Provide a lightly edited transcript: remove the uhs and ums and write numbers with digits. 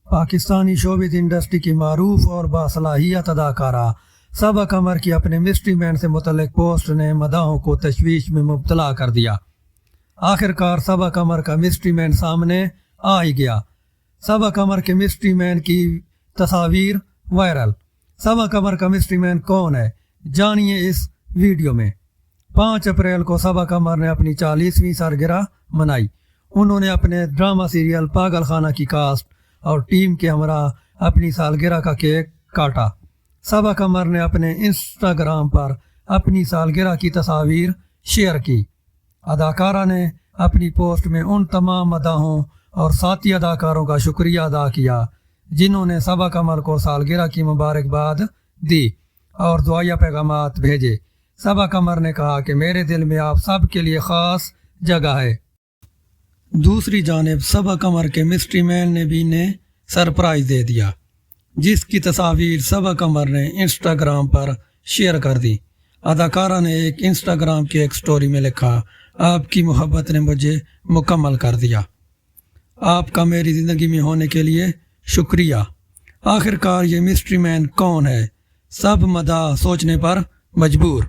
Pakistani showbiz industry کی معروف اور باصلاحیت اداکارہ صبا قمر کی اپنے مسٹری مین سے متعلق پوسٹ نے مداحوں کو تشویش میں مبتلا کر دیا۔ آخرکار صبا قمر کا مسٹری مین سامنے آ ہی گیا۔ صبا قمر کے مسٹری مین کی تصاویر وائرل۔ صبا قمر کا مسٹری مین کون ہے، جانیے اس ویڈیو میں۔ 5 اپریل کو صبا قمر نے اپنی 40ویں سالگرہ منائی۔ انہوں نے اپنے ڈرامہ سیریل پاگل خانہ کی کاسٹ اور ٹیم کے ہمراہ اپنی سالگرہ کا کیک کاٹا۔ صبا قمر نے اپنے انسٹاگرام پر اپنی سالگرہ کی تصاویر شیئر کی۔ اداکارہ نے اپنی پوسٹ میں ان تمام مداحوں اور ساتھی اداکاروں کا شکریہ ادا کیا جنہوں نے صبا قمر کو سالگرہ کی مبارکباد دی اور دعائیہ پیغامات بھیجے۔ صبا قمر نے کہا کہ میرے دل میں آپ سب کے لیے خاص جگہ ہے۔ دوسری جانب صبا قمر کے مسٹری مین نے بھی سرپرائز دے دیا، جس کی تصاویر صبا قمر نے انسٹاگرام پر شیئر کر دی۔ اداکارہ نے ایک انسٹاگرام کی ایک سٹوری میں لکھا، آپ کی محبت نے مجھے مکمل کر دیا، آپ کا میری زندگی میں ہونے کے لیے شکریہ۔ آخرکار یہ مسٹری مین کون ہے؟ سب مداح سوچنے پر مجبور۔